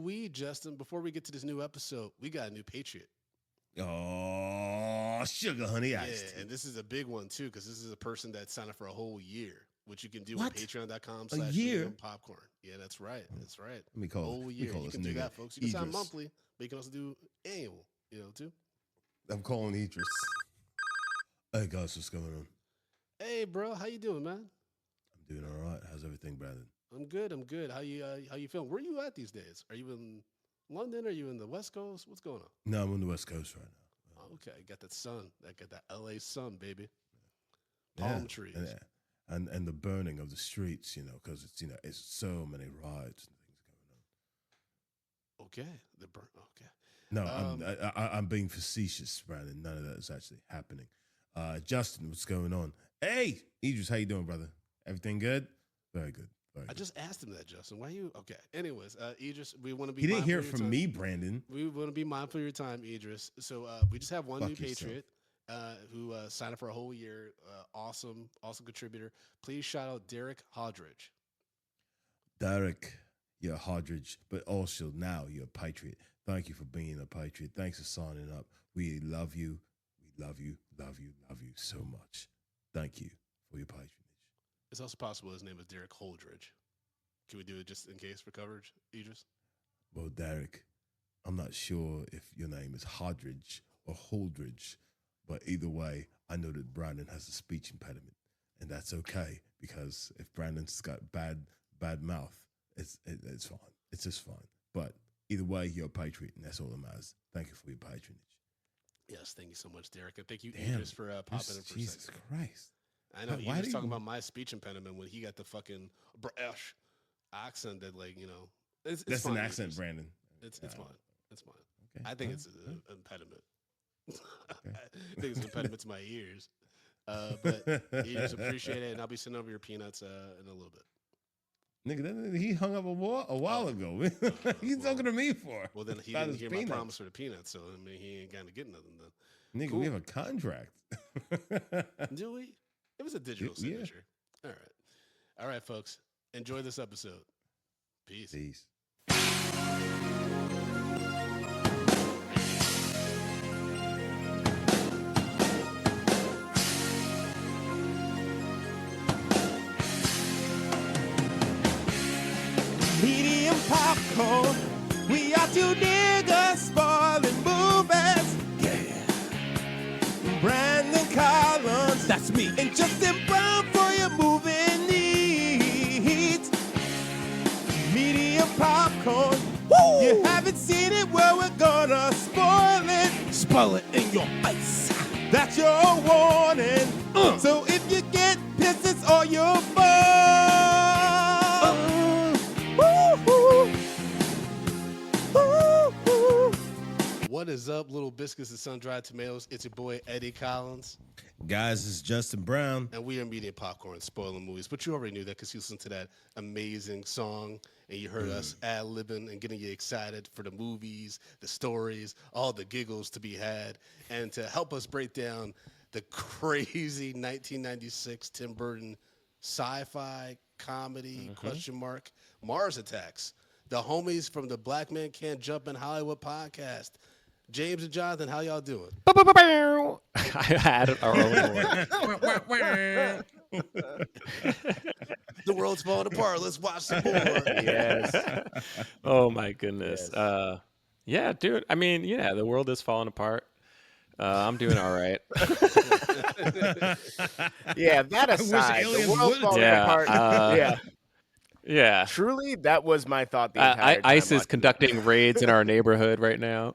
we, Justin, before we get to this new episode, we got a new Patriot. Oh, sugar honey iced tea. And this is a big one too, because this is a person that signed up for a whole year, which you can do What? on patreon.com A year? popcorn. Yeah, that's right. That's right. Let me call Whole it. year. You can do nigga that, folks. You can sign Idris. monthly, but you can also do annual, too. I'm calling Idris. Hey guys, what's going on? Hey, bro, how you doing, man? I'm doing all right. How's everything, Brandon? I'm good. I'm good. How you feeling? Where are you at these days? Are you in London? Are you in the West Coast? What's going on? No, I'm on the West Coast right now. Okay, got that sun. Got that LA sun, baby. Palm trees. And the burning of the streets, because it's so many riots and things going on. Okay, the burn. Okay. No, I'm being facetious, Brandon. None of that is actually happening. Justin, what's going on? Hey, Idris, how you doing, brother? Everything good? Very good. Very I good. just asked him that, Justin. Why you? Okay. Anyways, Idris, we want to be. He didn't hear it mindful of from your me, time. Brandon. We want to be mindful of your time, Idris. So we just have one Fuck new yourself. Patriot who signed up for a whole year. Awesome contributor. Please shout out Derek Hodridge. Derek, you're a Hodridge, but also now you're a Patriot. Thank you for being a Patriot. Thanks for signing up. We love you. We love you, love you, love you so much. Thank you for your patronage. It's also possible his name is Derek Holdridge. Can we do it just in case for coverage, Idris? Well, Derek, I'm not sure if your name is Hodridge or Holdridge, but either way, I know that Brandon has a speech impediment, and that's okay because if Brandon's got bad mouth, it's fine. It's just fine. But either way, you're a patriot, and that's all that matters. Thank you for your patronage. Yes, thank you so much, Derek. And thank you, Idris, for popping in for Jesus a second. Christ. I know Why he was do talking you- about my speech impediment when he got the fucking British accent that, it's That's fine, an accent, Idris. Brandon. It's fine. It's fine. Okay. I think it's an impediment. I think it's an impediment to my ears. But you just appreciate it, and I'll be sending over your peanuts in a little bit. Nigga, he hung up a while ago. He's talking to me for. Well, then he About didn't his hear peanuts. my promise for the peanuts, so I mean, he ain't going to get nothing then. Nigga, Cool. we have a contract. Do we? It was a digital Yeah. signature. All right, folks. Enjoy this episode. Peace. Peace. Medium popcorn. We are two niggas spoiling movies. Yeah. Brandon Collins, that's me. And Justin Brown for your movie needs. Medium popcorn. Woo! You haven't seen it, well, we're gonna spoil it. Spoil it in your face. That's your warning. So if you get pissed, it's all your fault. What is up, little biscuits and sun-dried tomatoes? It's your boy, Eddie Collins. Guys, it's Justin Brown. And we are Media Popcorn, spoiling movies. But you already knew that because you listened to that amazing song and you heard us ad-libbing and getting you excited for the movies, the stories, all the giggles to be had. And to help us break down the crazy 1996 Tim Burton sci-fi comedy, Mars Attacks. The homies from the Black Man Can't Jump in Hollywood podcast. James and Jonathan, how y'all doing? I had our own one. The world's falling apart. Let's watch some more. Yes. Oh my goodness. Yeah, dude. I mean, yeah, the world is falling apart. I'm doing all right. Yeah, that aside, the aliens world would. falling Yeah, apart. Yeah, Yeah. truly, that was my thought the entire time. ICE is watching conducting raids in our neighborhood right now.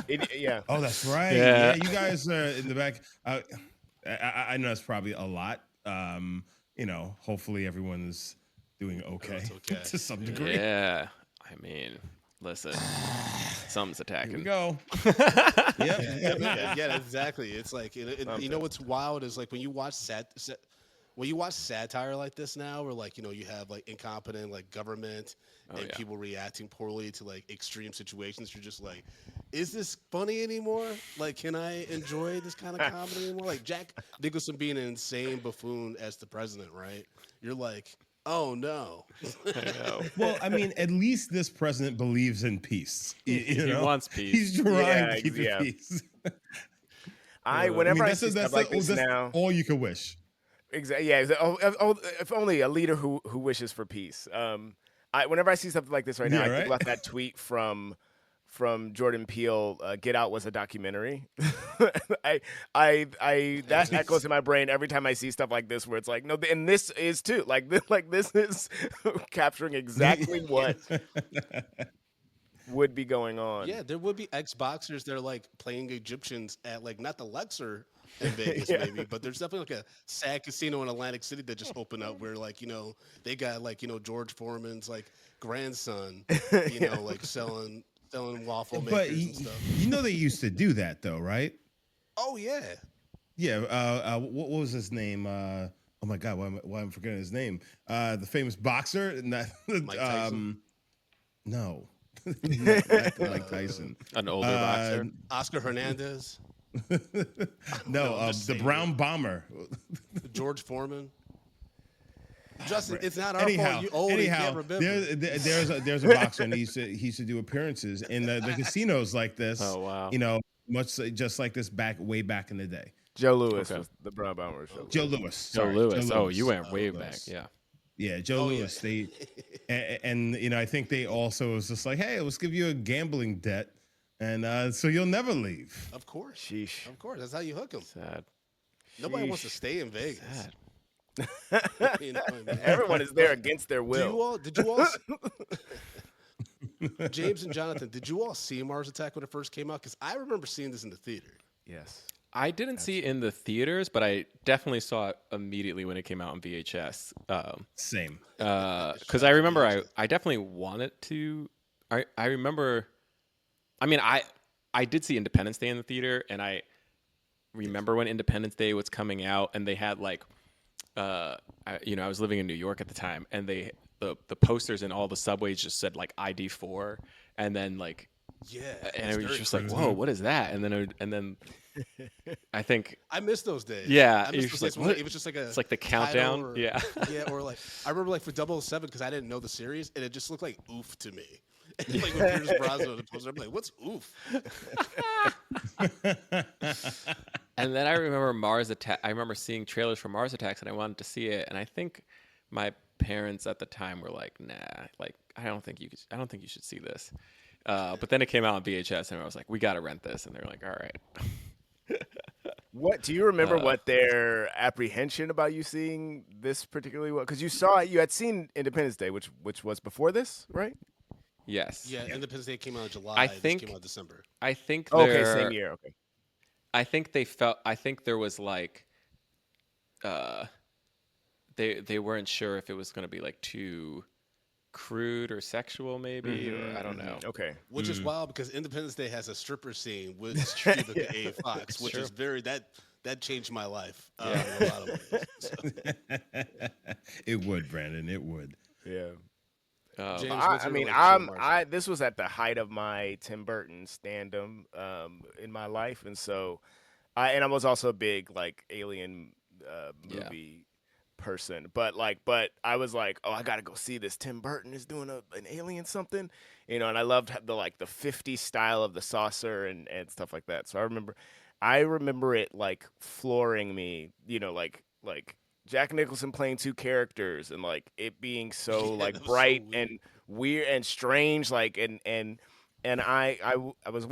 it. Yeah, Oh, that's right. Yeah. Yeah, you guys are in the back. I know it's probably a lot. Hopefully everyone is doing okay, it's okay. to some degree. Yeah. I mean, listen, something's Here we attacking. go. Yep. Yeah, exactly. It's like you know what's wild is like when you watch satire like this now, where like you have like incompetent like government and yeah. people reacting poorly to like extreme situations. You're just like, is this funny anymore? Like, can I enjoy this kind of comedy anymore? Like Jack Nicholson being an insane buffoon as the president, right? You're like, Oh no. I know. Well, I mean, at least this president believes in peace. You He know? wants peace. He's trying to Yeah, keep yeah. the peace. I I whenever mean, I see stuff like this that's now, all you can wish. exactly. Yeah, if only a leader who wishes for peace. Whenever I see something like this right now, Yeah, I think right? about that tweet from Jordan Peele. Get Out was a documentary. That echoes in my brain every time I see stuff like this, where it's like, no, and this is too like this is capturing exactly what would be going on. Yeah, there would be ex-boxers that are like playing Egyptians at like not the Luxor in Vegas Yeah. maybe, but there's definitely like a sad casino in Atlantic City that just opened up where like, they got like, George Foreman's like grandson, like selling waffle makers But and stuff. they used to do that though, right? Oh yeah. Yeah. What was his name? Oh my God, why am I forgetting his name? The famous boxer. Mike Tyson? No. Not Mike Tyson. An older boxer. Oscar Hernandez, No, I'm just the saying. Brown Bomber. George Foreman. Justin, it's not our Anyhow, fault. You old and can't remember. there's a boxer, and he used to do appearances in the casinos like this. Oh, wow. Much just like this way back in the day. Joe Lewis Okay. was the Brown Bomber show. Joe Lewis. Joe sorry, Lewis. Oh, you Lewis. went way Joe back. Lewis. Yeah. Yeah, Joe Oh, yeah. Lewis. And I think they also was just like, hey, let's give you a gambling debt, and so you'll never leave. Of course. Sheesh. Of course. That's how you hook them. Sad. Nobody wants to Sheesh. stay in Vegas. Sad. You know what I mean? Everyone is there against their will. Did you all James and Jonathan, did you all see Mars Attack when it first came out? Because I remember seeing this in the theater. Yes. I didn't see it in the theaters, but I definitely saw it immediately when it came out on VHS. Same. Because I remember I definitely wanted to. I remember. I mean, I did see Independence Day in the theater, and I remember when Independence Day was coming out, and they had like, I was living in New York at the time, and the posters in all the subways just said like ID4, and then like. Yeah. And it's it was very just like, crazy. whoa, what is that? And then I think I miss those days. Yeah, I you're miss just those days like, when what? it was just like a It's like the title countdown. or- Yeah. Yeah, or like I remember like for 007 because I didn't know the series and it just looked like oof to me. Like when Pierce Brosnan on the poster, I'm like, what's oof? And then I remember Mars Attack. I remember seeing trailers for Mars Attacks, and I wanted to see it. And I think my parents at the time were like, "Nah, like I don't think you should see this." But then it came out on VHS, and I was like, "We got to rent this." And they were like, "All right." What do you remember? What their apprehension about you seeing this particularly? Because you had seen Independence Day, which was before this, right? Yes. Yeah, Independence Day came out in July. I this think- came out in December. I think. Okay, they're- same year. Okay. I think they felt. I think there was like. They weren't sure if it was going to be like too crude or sexual, maybe, or I don't know. Okay. Which is wild because Independence Day has a stripper scene with Vivica A. Fox, which is very that changed my life in a lot of ways. So, It would, Brandon. It would. Yeah. James, I what's your mean, relationship with Mars? this was at the height of my Tim Burton standum in my life, and so I was also a big like alien movie person, but I was like, oh, I gotta go see this. Tim Burton is doing an alien something, and I loved the 50s style of the saucer and stuff like that. So I remember it like flooring me, like Jack Nicholson playing two characters and like it being so Yeah, like that was so bright weird. and weird and strange, like and I was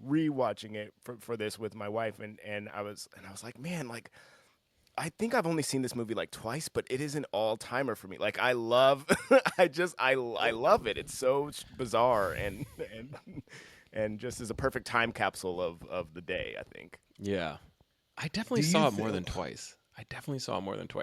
rewatching it for this with my wife and I was like, man, like I think I've only seen this movie like twice, but it is an all-timer for me. Like I love I love it. It's so bizarre and just is a perfect time capsule of the day, I think. Yeah. I definitely Do you saw it more feel- than twice.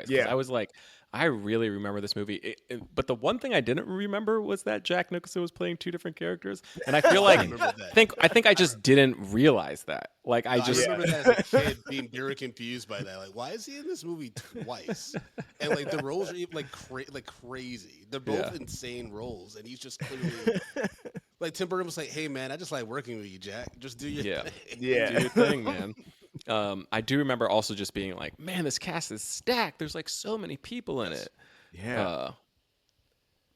Yeah. I was like, I really remember this movie. But the one thing I didn't remember was that Jack Nicholson was playing two different characters. And I feel like remember that. I think I just didn't realize that. Like I I just remember that as a kid being very confused by that. Like, why is he in this movie twice? And like the roles are even like crazy. They're both Yeah. insane roles, and he's just clearly like Tim Burton was like, "Hey man, I just like working with you, Jack. Just do your thing." do Yeah. your thing, man. I do remember also just being like, man, this cast is stacked. There's like so many people in it. Yeah.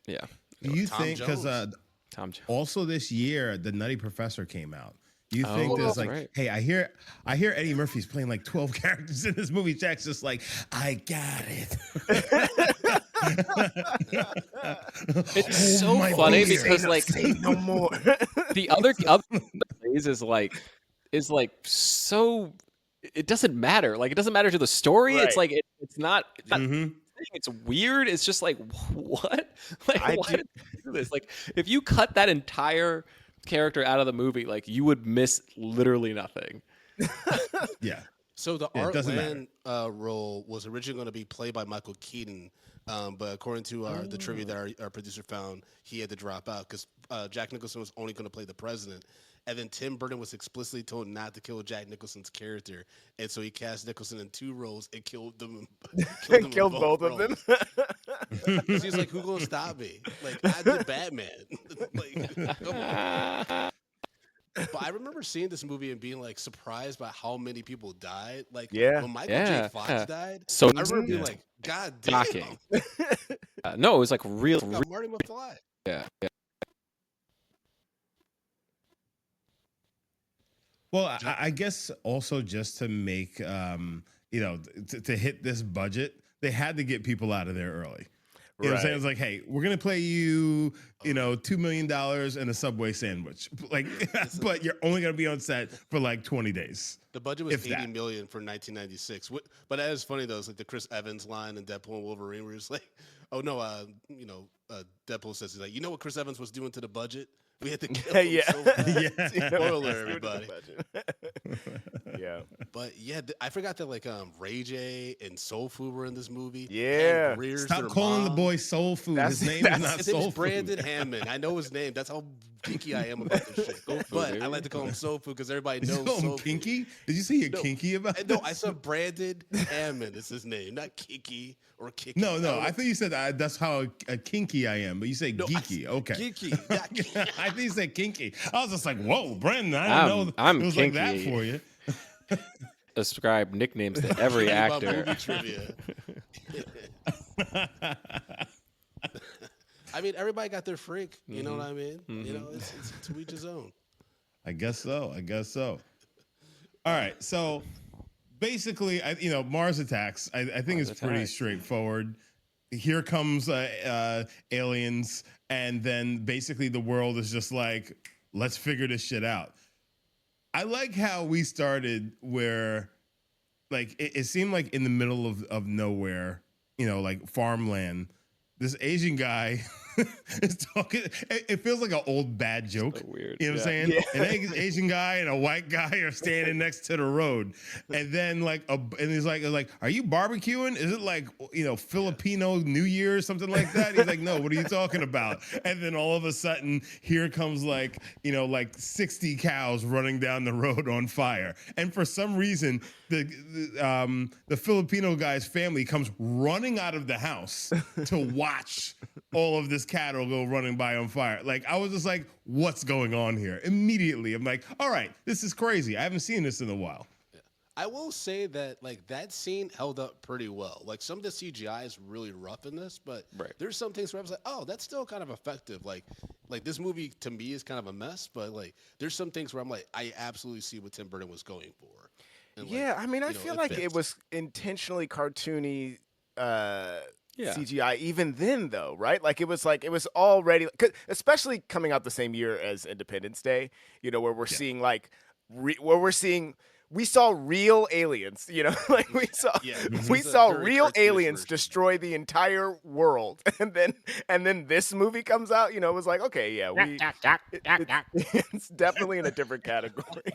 Yeah. Do you Tom think because Jones. Tom Jones. also this year the Nutty Professor came out? Do you think Oh, there's that's like, right. hey, I hear Eddie Murphy's playing like 12 characters in this movie. Jack's just like, I got it. It's Hold so my funny beer. because like Say no more. the other phrase is like so it doesn't matter. Like it doesn't matter to the story. It's Right. like it's not Mhm. it's weird. It's just like what? Like I why do- did they do this? Like if you cut that entire character out of the movie, like you would miss literally nothing. Yeah. So the Yeah, it Art doesn't Land role was originally going to be played by Michael Keaton, but according to the trivia that our producer found, he had to drop out because Jack Nicholson was only going to play the president. And then Tim Burton was explicitly told not to kill Jack Nicholson's character, and so he cast Nicholson in 2 roles and killed them. Killed, them in Killed both of them. Because he's like, "Who gonna stop me? Like I did Batman. Like, come on." But I remember seeing this movie and being like surprised by how many people died. Like Yeah. when Michael Yeah, J. Fox yeah. died, So I remember being Yeah. like, "God damn, shocking. No, it was like real. got Marty McFly." Yeah. Well, I guess also just to make, to hit this budget, they had to get people out of there early. You know what I'm saying? Right. It's like, hey, we're gonna play you, $2 million and a Subway sandwich, like, but you're only gonna be on set for like 20 days. The budget was If 80 that. million for 1996. But that is funny though. It's like the Chris Evans line in Deadpool and Wolverine, where he's like, "Oh no, Deadpool says he's like, you know what Chris Evans was doing to the budget? We had to kill him Yeah. so fast." Yeah. Spoiler, everybody. Yeah. But yeah, I forgot that like Ray J and Soul Food were in this movie. Yeah. Pam Greer's Stop their calling the mom. boy Soul Food. His name is not His name Soul is Food. Brandon Hammond. I know his name. That's how geeky I am about this shit. But I like to call him Soul Food because everybody Did you knows call him Soul Food. Kinky? Did you say you're No. kinky about No, this? I said Brandon Hammond is his name, not Kiki or Kiki. No, don't know. I think you said that's how kinky I am, but you say No, I geeky. said Okay. Geeky, not Kiki. I think you said kinky. I was just like, whoa, Brandon, I didn't know I'm it was like that kinky. for you. Ascribe nicknames to every About actor. movie trivia. I mean, everybody got their freak. You know what I mean? You know, it's to each his own. I guess so. All right. So basically, Mars Attacks, I think it's pretty Attacks. straightforward. Here comes aliens, and then basically the world is just like, let's figure this shit out. I like how we started where, like, it seemed like in the middle of nowhere, like farmland, this Asian guy is talking. It feels like an old bad joke. So weird. You know what I'm saying? An Asian guy and a white guy are standing next to the road, and then and he's like, "Are you barbecuing? Is it like Filipino New Year or something like that?" He's like, "No, what are you talking about?" And then all of a sudden, here comes like 60 cows running down the road on fire, and for some reason, the Filipino guy's family comes running out of the house to watch all of this cattle go running by on fire. Like, I was just like, what's going on here? Immediately, I'm like, all right, this is crazy. I haven't seen this in a while. I will say that like that scene held up pretty well. Like some of the CGI is really rough in this, but there's some things where I was like, oh, that's still kind of effective. Like this movie to me is kind of a mess, but like there's some things where I'm like, I absolutely see what Tim Burton was going for. And, Yeah, I mean, I feel like it fits. was intentionally cartoony Yeah. CGI even then, though, right? Like it was already, especially coming out the same year as Independence Day, where we're seeing we saw real aliens, like we saw this we is a saw very real cartoonish aliens version. destroy the entire world, and then this movie comes out, it was like, okay, yeah, it's definitely in a different category.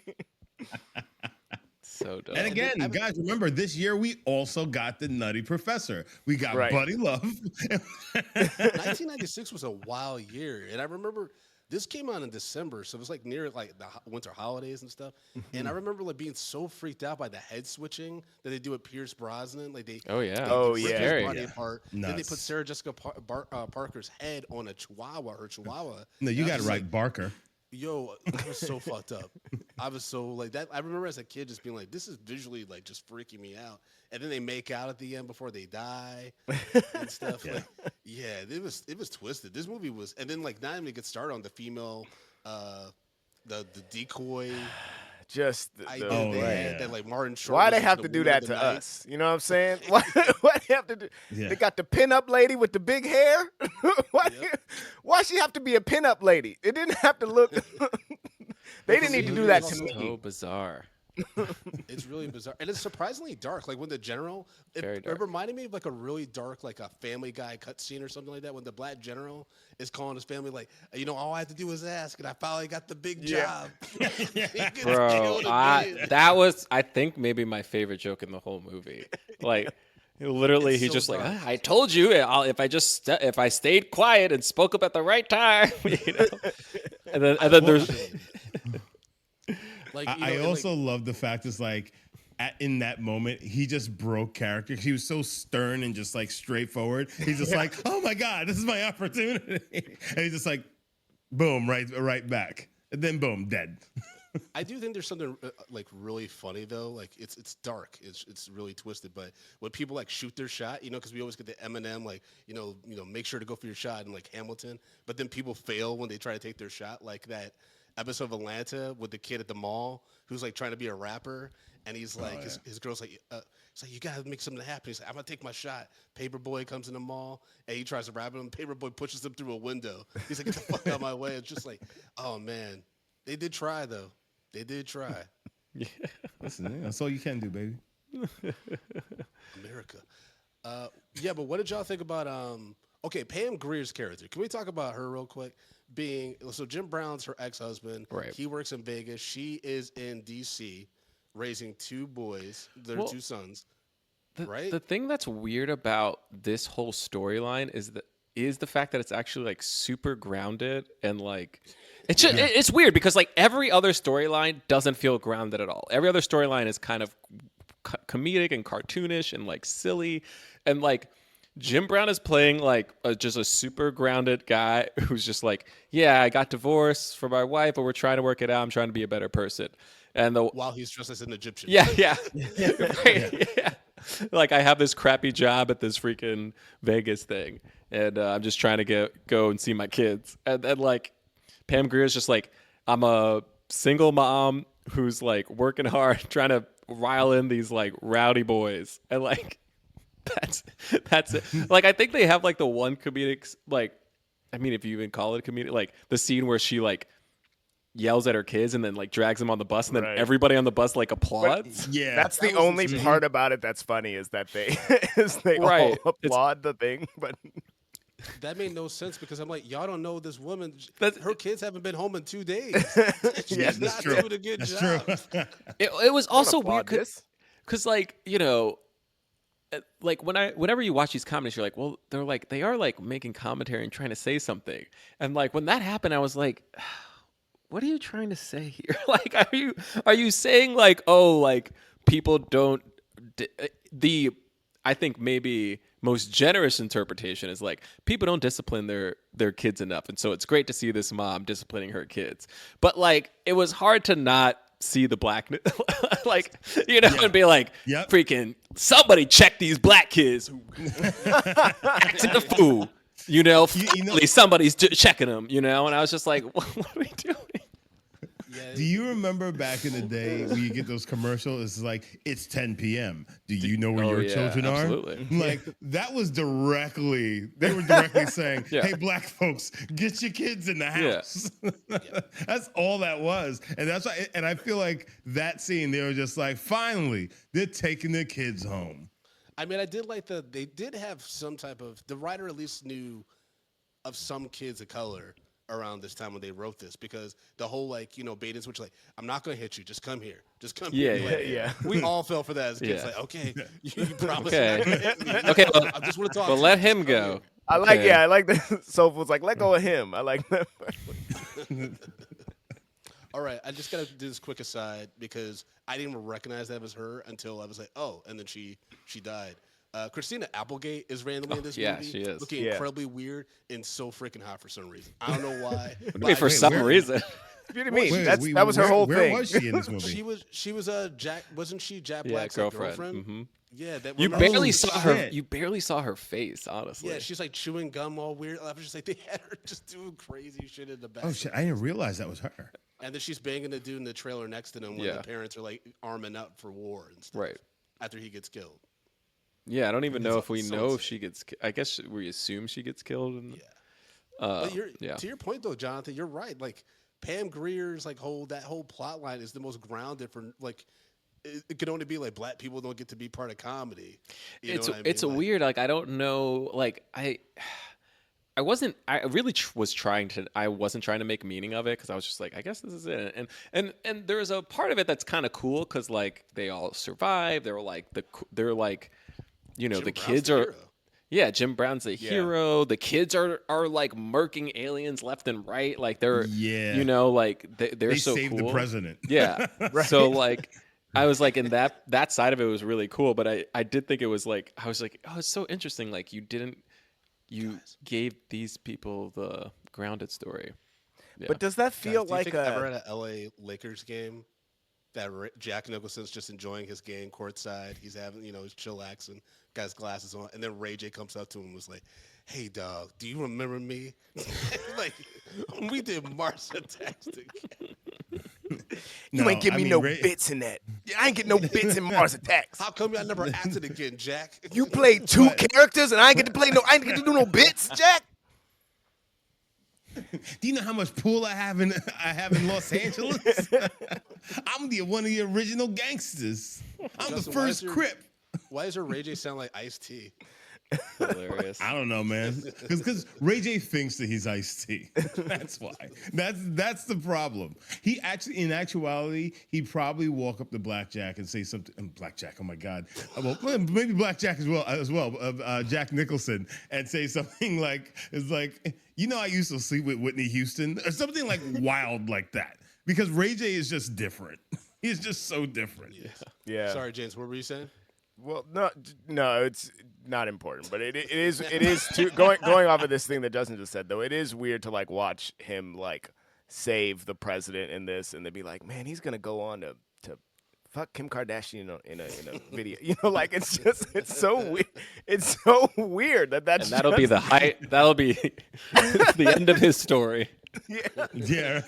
So dumb. And again, guys, remember this year we also got the Nutty Professor. We got Right. Buddy Love. 1996 was a wild year, and I remember this came out in December, so it was like near like the winter holidays and stuff. And I remember like being so freaked out by the head switching that they do with Pierce Brosnan. Like they Oh yeah. Oh, rip yeah. his Scary. body apart. Then they Nuts. put Sarah Jessica Parker's head on a Chihuahua. Her Chihuahua. No, you And I got it was right, like, Barker. Yo, I was so fucked up. I was so like that. I remember as a kid just being like, this is visually like just freaking me out. And then they make out at the end before they die and stuff. Yeah. Like, yeah, it was twisted. This movie was, and then like not even to get started on the female, the decoy Just idea Oh, they right. had that like Martin Short. why was they just have the to do woman that of the to night. us? You know what I'm saying? Why they have to do? Yeah. They got the pinup lady with the big hair. why? Yep. Why she have to be a pinup lady? It didn't have to look. They didn't need to do that to Also- me. So bizarre. It's really bizarre, and it's surprisingly dark. Like when the general, Very it dark. reminded me of like a really dark, like a Family Guy cutscene or something like that. When the black general is calling his family, like, all I had to do was ask, and I finally got the big job. He gets Bro, killed again. that was, I think, maybe my favorite joke in the whole movie. Like, literally, It's he's so just like, dark. I told you, if I stayed quiet and spoke up at the right time, And then there's, Like, I and, also love the fact it's like in that moment he just broke character. He was so stern and just like straightforward. He's just like, oh my god, this is my opportunity, and he's just like, boom, right back, and then boom, dead. I do think there's something like really funny though. Like it's dark. It's really twisted. But when people like shoot their shot, because we always get the Eminem like make sure to go for your shot and like Hamilton. But then people fail when they try to take their shot. Like that episode of Atlanta with the kid at the mall who's like trying to be a rapper, and he's like his girl's like it's like you gotta make something happen. He's like, I'm gonna take my shot. Paperboy comes in the mall and he tries to rap him. Paperboy pushes him through a window. He's like, get the fuck out of my way. It's just like, oh man, they did try though. They did try. Listen, that's all you can do, baby. America. Yeah, but what did y'all think about okay, Pam Grier's character? Can we talk about her real quick? So Jim Brown's her ex-husband. Right. He works in Vegas. She is in DC raising two boys, their Well, two sons. the, Right? the thing that's weird about this whole storyline is the fact that it's actually like super grounded and like it's just, it's weird because like every other storyline doesn't feel grounded at all. Every other storyline is kind of comedic and cartoonish and like silly, and like Jim Brown is playing like just a super grounded guy who's just like, yeah, I got divorced from my wife, but we're trying to work it out. I'm trying to be a better person. And While he's dressed as an Egyptian. yeah. Right, yeah. Like I have this crappy job at this freaking Vegas thing, and I'm just trying to go and see my kids. And then like Pam Grier's just like, I'm a single mom who's like working hard, trying to rile in these like rowdy boys, and like that's it. Like I think they have like the one comedic, like, I mean, if you even call it a comedic, like the scene where she like yells at her kids and then like drags them on the bus, and then Right. everybody on the bus like applauds. Yeah, That's the was only insane. part about it that's funny is that they Right. all applaud the thing, but That made no sense because I'm like, y'all don't know this woman. That's- Her kids haven't been home in 2 days. She's Yeah, not that's true. doing a good That's job. true. It was also applaud weird this. because like like whenever you watch these comedies, you're like, well, they are like making commentary and trying to say something, and like when that happened, I was like, what are you trying to say here? Like, are you saying like, oh, like people don't I think maybe most generous interpretation is like people don't discipline their kids enough, and so it's great to see this mom disciplining her kids. But like it was hard to not see the blackness, like and be like, Yep. freaking somebody check these black kids who acting a fool. You know- Somebody's checking them, and I was just like, what are we doing? Do you remember back in the day when you get those commercials? It's like, it's 10 p.m. Do you know where Oh, your yeah, children are? absolutely. Like, that was they were directly saying, Yeah. hey, black folks, get your kids in the Yeah. house. That's all that was. And that's why, and I feel like that scene, they were just like, finally, they're taking their kids home. I mean, I did like they did have some type of, the writer at least knew of some kids of color around this time when they wrote this, because the whole like, bait and switch, like, I'm not going to hit you. Just come here. Just come here. Yeah, Like, yeah. We all fell for that as kids. Yeah. Like, okay, you promise Okay. not to hit me. Okay, well- I just want to talk. But to let you. Just him come go. here. I like Okay. I like the Sofa was like, let go of him. I like that. All right, I just got to do this quick aside because I didn't even recognize that as her until I was like, oh, and then she died. Christina Applegate is randomly in this yeah, movie, she is. looking Yeah. incredibly weird and so freaking hot for some reason. I don't know why. but Wait, for I- some reason. What do you mean? Wait, That was her whole where thing. was she in this movie? She was Jack. Wasn't she Jack Yeah, Black's girlfriend. girlfriend? Yeah, that You remember barely she- saw her. shit. You barely saw her face, honestly. Yeah, she's like chewing gum all weird. I was just like, they had her just doing crazy shit in the back. Oh shit! I didn't realize that was her. And then she's banging the dude in the trailer next to them when Yeah. the parents are like arming up for war and stuff. Right. After he gets killed. Yeah, I don't even know if we so know if insane. she gets. I guess we assume she gets killed. And, Yeah. But yeah. to your point though, Jonathan, you're right. Like Pam Greer's like that whole plot line is the most grounded for like it could only be like black people don't get to be part of comedy. You know what I mean? It's a Like, weird. Like I don't know. Like I wasn't. I really was trying to. I wasn't trying to make meaning of it because I was just like, I guess this is it. And there's a part of it that's kind of cool because like they all survive. They're like you know, Jim the Brown's kids the are. hero. Yeah, Jim Brown's a hero. The kids are like murking aliens left and right. Like they're Yeah. you know, like they're They so saved cool. the president. Yeah. So like I was like in that side of it was really cool, but I did think it was like I was like, oh, it's so interesting. Like you gave these people the grounded story. Yeah. But does that Guys, feel do you like think ever at a LA Lakers game that Jack Nicholson's just enjoying his game courtside? He's having, he's chillaxing, got his glasses on, and then Ray J comes up to him and was like, "Hey, dog, do you remember me? Like, we did Mars Attacks together. you ain't give me no Ray- bits in that. I ain't get no bits in Mars Attacks. How come y'all never acted again, Jack? You played two characters and I ain't get to do no bits, Jack. Do you know how much pool I have in Los Angeles? I'm one of the original gangsters. I'm Justin, the why first is your- Crip. Why does her Ray J sound like Ice-T? Hilarious. I don't know, man. Because Ray J thinks that he's Ice-T. That's why. That's the problem. He actually, in actuality, he probably walk up to Blackjack and say something. Blackjack, oh my God. Well, maybe Blackjack as well. Jack Nicholson, and say something like, "It's like, I used to sleep with Whitney Houston," or something like wild like that. Because Ray J is just different. He's just so different. Yeah. Sorry, James, what were you saying? Well, no, it's not important, but it is too, going off of this thing that Justin just said though. It is weird to like watch him like save the president in this, and they'd be like, man, he's gonna go on to fuck Kim Kardashian in a video. Like it's so weird. It's so weird that's And that'll be the height. That'll be the end of his story. Yeah.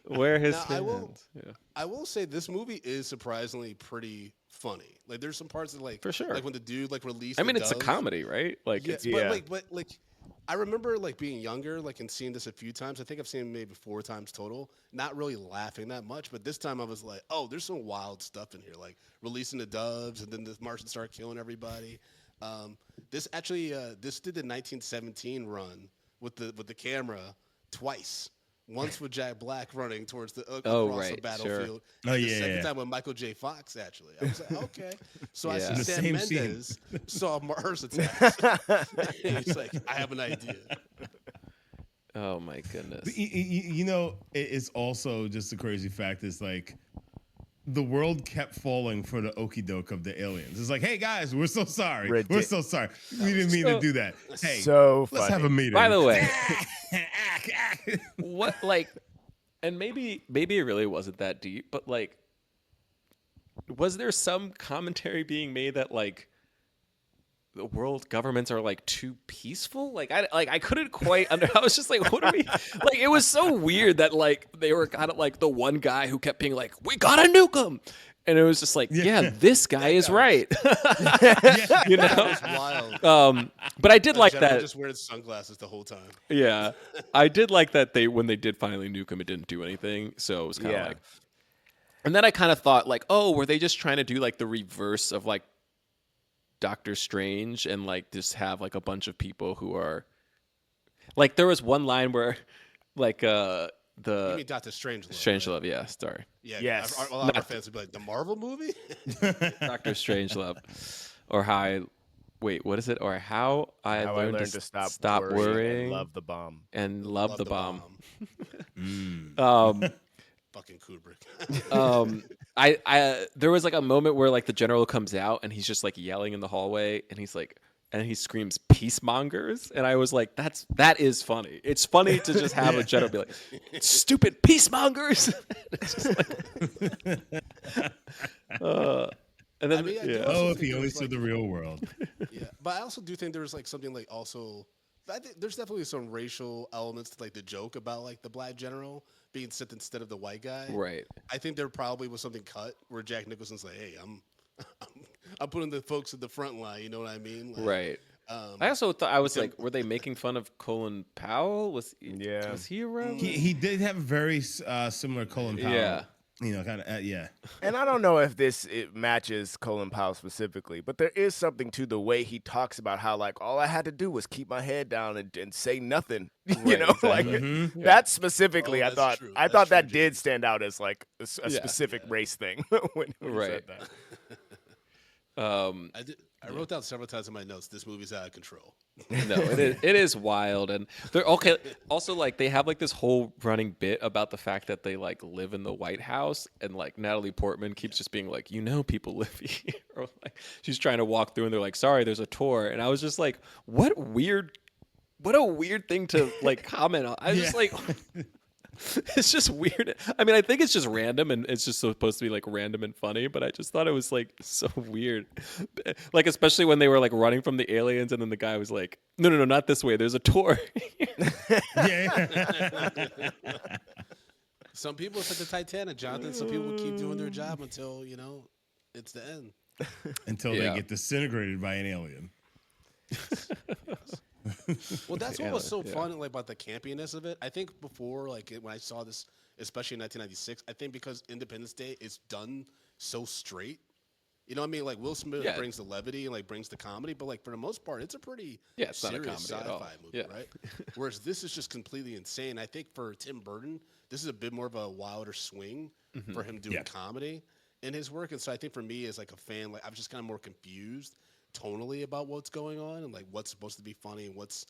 Where his Now, fans. Yeah. I will say this movie is surprisingly pretty funny. Like there's some parts that like For sure. like when the dude like released. I mean, the it's a doves. comedy, right? Like, Yeah, it's, Yeah. but I remember like being younger, like and seeing this a few times. I think I've seen it maybe 4 times total. Not really laughing that much, but this time I was like, oh, there's some wild stuff in here, like releasing the doves, and then the Martians start killing everybody. This actually this did the 1917 run with the camera twice. Once with Jack Black running towards the across the right, battlefield. Oh, and yeah, the second yeah. time with Michael J. Fox. Actually, I was like, okay. So I Yeah. see The Sam same scene. Mendes saw Mars Attacks. And he's like, I have an idea. oh my goodness. It's also just a crazy fact. It's like the world kept falling for the okie doke of the aliens. It's like, hey guys, we're so sorry. We're so sorry. We didn't mean to do that. Hey, so let's funny. have a meeting. By the way, what like, and maybe it really wasn't that deep, but like, was there some commentary being made that like the world governments are like too peaceful? I couldn't quite I was just like, what are we like? It was so weird that like they were kind of like the one guy who kept being like, we gotta nuke them. And it was just like, yeah, this guy is right. You know? That was wild. But I did like General that. just wearing sunglasses the whole time. Yeah, I did like that when they did finally nuke him, it didn't do anything. So it was kind of Yeah. like, and then I kind of thought like, oh, were they just trying to do like the reverse of like Doctor Strange and like just have like a bunch of people who are like, there was one line where like You the mean Doctor Strangelove? Strangelove, right? yeah, sorry, Yeah. Yes. A lot of our fans would be like, the Marvel movie? Doctor Strangelove, or what is it? Or how I How learned, I learned to to stop worrying worrying and love the bomb. and love the bomb. Fucking Kubrick. I there was like a moment where like the general comes out and he's just like yelling in the hallway and he's like, and he screams peacemongers, and I was like, that is funny. It's funny to just have a general be like, stupid peacemongers. It's just like, and then if he only saw the real world. Yeah, but I also do think there's like something like also. I think there's definitely some racial elements to like the joke about like the black general being sent instead of the white guy. Right. I think there probably was something cut where Jack Nicholson's like, "Hey, I'm putting the folks at the front line." You know what I mean? Like, Right. I also thought I was like, were they making fun of Colin Powell? Was he around? He did have a very similar Colin Powell. Yeah. Kind of, yeah. And I don't know if it matches Colin Powell specifically, but there is something to the way he talks about how, like, all I had to do was keep my head down and say nothing. You know, exactly. like that specifically, I thought that true, did stand out as like a specific race thing when he said that. I wrote down several times in my notes, this movie's out of control. No, it is wild, and they're okay. Also, like they have like this whole running bit about the fact that they like live in the White House, and like Natalie Portman keeps just being like, people live here, or like she's trying to walk through, and they're like, sorry, there's a tour, and I was just like, what a weird thing to like comment on. I was just like. It's just weird. I mean, I think it's just random and it's just supposed to be like random and funny, but I just thought it was like so weird. Like, especially when they were like running from the aliens and then the guy was like, no, not this way. There's a tour. Some people, it's like the Titanic, Jonathan. Some people keep doing their job until, it's the end. Until they get disintegrated by an alien. Well, that's what was so fun like about the campiness of it. I think before, like when I saw this, especially in 1996, I think because Independence Day is done so straight. You know what I mean? Like Will Smith brings the levity and like brings the comedy, but like for the most part, it's a pretty serious sci-fi movie, right? Whereas this is just completely insane. I think for Tim Burton, this is a bit more of a wilder swing for him doing comedy in his work, and so I think for me as like a fan, like I'm just kind of more confused tonally about what's going on and like what's supposed to be funny and what's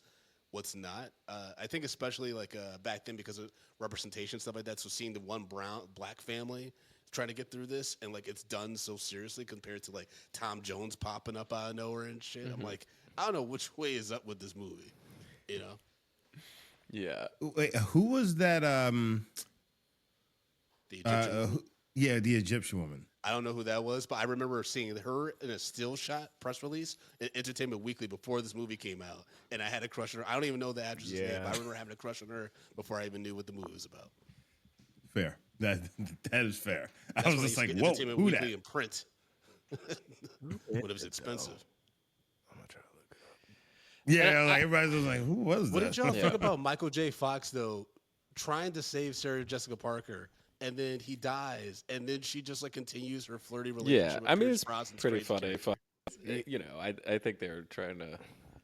not. I think especially like back then because of representation stuff like that. So seeing the one black family trying to get through this and like it's done so seriously compared to like Tom Jones popping up out of nowhere and shit. I'm like, I don't know which way is up with this movie, Yeah. Wait, who was that? The Egyptian. The Egyptian woman. I don't know who that was, but I remember seeing her in a still shot press release in Entertainment Weekly before this movie came out, and I had a crush on her. I don't even know the actress's name, but I remember having a crush on her before I even knew what the movie was about. Fair. That is fair. That's I was just like, whoa, Entertainment who Weekly that? in print. But it was expensive. I'm gonna try to look it up. Yeah, like everybody was like, who was that? What did y'all think about Michael J. Fox though, trying to save Sarah Jessica Parker? And then he dies, and then she just like continues her flirty relationship. Yeah, I mean, it's pretty funny. I think they're trying to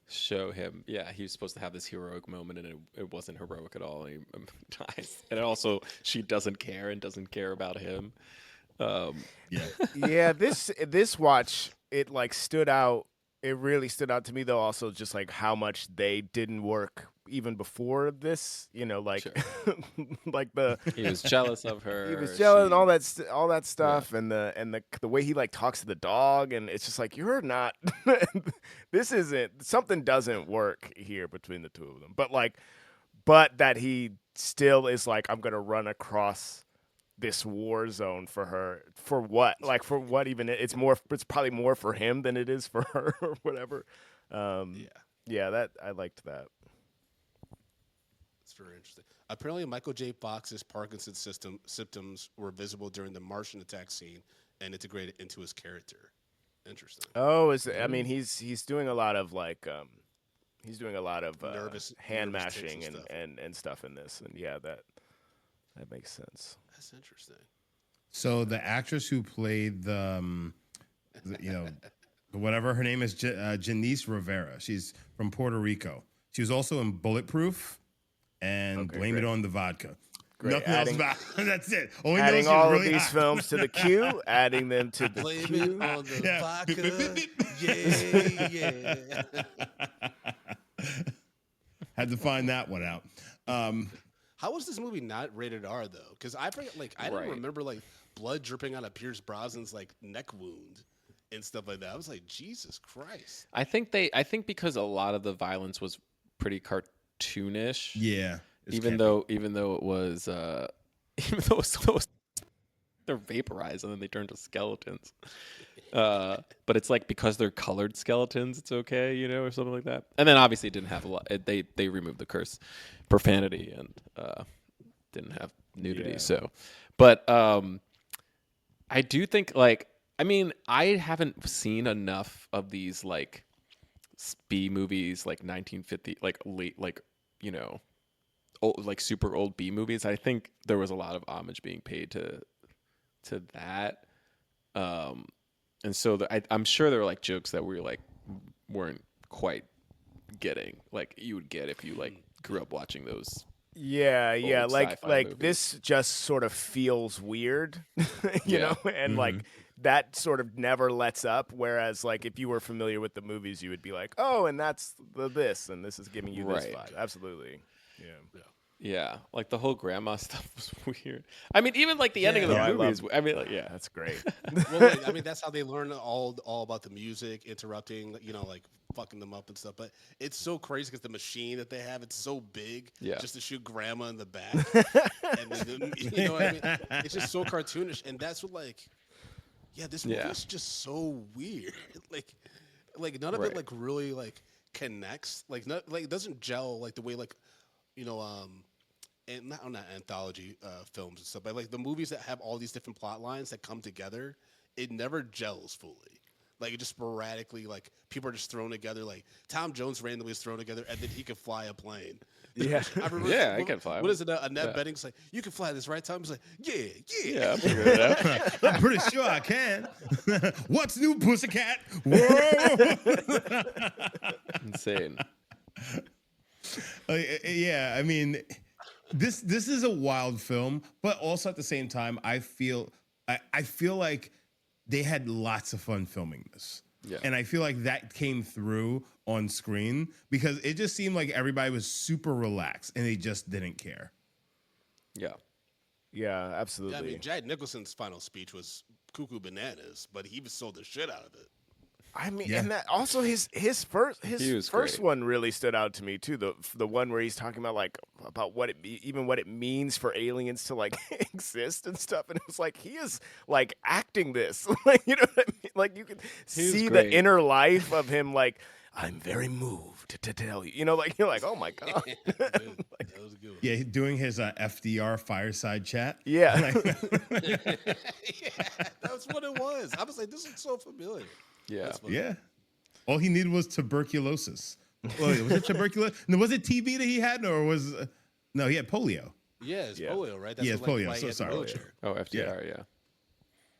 show him. Yeah, he was supposed to have this heroic moment, and it wasn't heroic at all. And he dies, and also she doesn't care and doesn't care about him. Yeah. This watch it like stood out. It really stood out to me though. Also, just like how much they didn't work even before this. Like like he was jealous of her. He was jealous and all that stuff, and the way he like talks to the dog, and it's just like you're not. This isn't something doesn't work here between the two of them. But that he still is like I'm gonna run across this war zone for her for what even it's probably more for him than it is for her or whatever. That I liked that. It's very interesting. Apparently, Michael J. Fox's Parkinson's symptoms were visible during the Martian attack scene and integrated into his character. Interesting. Oh, he's doing a lot of like he's doing a lot of nervous hand mashing and stuff in this, and that makes sense. That's interesting. So the actress who played whatever her name is, Janice Rivera. She's from Puerto Rico. She was also in Bulletproof and Blame It on the Vodka. Great. Nothing else about it. That's it. Only adding knows all really of these hot. films to the queue, adding them to the Blame queue. it on the vodka. Yeah. Had to find that one out. How was this movie not rated R though? Because I forget, I don't remember like blood dripping out of Pierce Brosnan's like neck wound and stuff like that. I was like, Jesus Christ. I think because a lot of the violence was pretty cartoonish. Yeah. Even though it was even though it was they're vaporized and then they turn to skeletons. But it's like because they're colored skeletons, it's okay, you know, or something like that. And then obviously it didn't have a lot. They removed the curse, profanity, and didn't have nudity. Yeah. So, but I do think like I mean I haven't seen enough of these like B movies like 1950 like late like you know old, like super old B movies. I think there was a lot of homage being paid to that. And so I'm sure there were like jokes that we like weren't quite getting, like you would get if you like grew up watching those. Yeah, old like sci-fi movies. this just sort of feels weird, you know, and like that sort of never lets up. Whereas like if you were familiar with the movies, you would be like, oh, and that's this, and this is giving you this vibe. Absolutely, yeah. Yeah, like the whole grandma stuff was weird. I mean, even like the ending of the movies. I mean, like, yeah, That's great. Well, like, I mean, that's how they learn all about the music, interrupting, you know, like fucking them up and stuff. But it's so crazy because the machine that they have, it's so big, just to shoot grandma in the back. And then, you know what I mean? It's just so cartoonish, and that's what like, this movie is just so weird. like none of it like really like connects. Like it doesn't gel like the way like, you know, and not anthology films and stuff, but like the movies that have all these different plot lines that come together, it never gels fully. Like it just sporadically, like people are just thrown together. Like Tom Jones randomly is thrown together, and then he can fly a plane. Yeah, I remember, he can fly. What is it? Annette Bening's like, you can fly this, right, Tom? He's like, yeah. I figured it out. I'm pretty sure I can. What's new, pussycat? Whoa! Insane. Yeah, I mean, this is a wild film, but also at the same time, I feel like they had lots of fun filming this. Yeah. And I feel like that came through on screen because it just seemed like everybody was super relaxed and they just didn't care. Yeah. Yeah, absolutely. I mean, Jack Nicholson's final speech was cuckoo bananas, but he sold the shit out of it. I mean, and that also his first one really stood out to me too. The one where he's talking about what it means for aliens to like exist and stuff, and it was like he is like acting this, like you know what I mean? Like you can see the inner life of him. Like I'm very moved to tell you, you know, like you're like, oh my god, That was a good one. Yeah, doing his FDR fireside chat. yeah. Yeah, that's what it was. I was like, this looks so familiar. Yeah. Yeah. All he needed was tuberculosis. Was it tuberculosis? No, was it TB that he had, or was no? He had polio. Yeah, it's polio, right? That's Yeah, it's what, like, polio. why he So had the sorry. wheelchair. Oh, FDR. Yeah.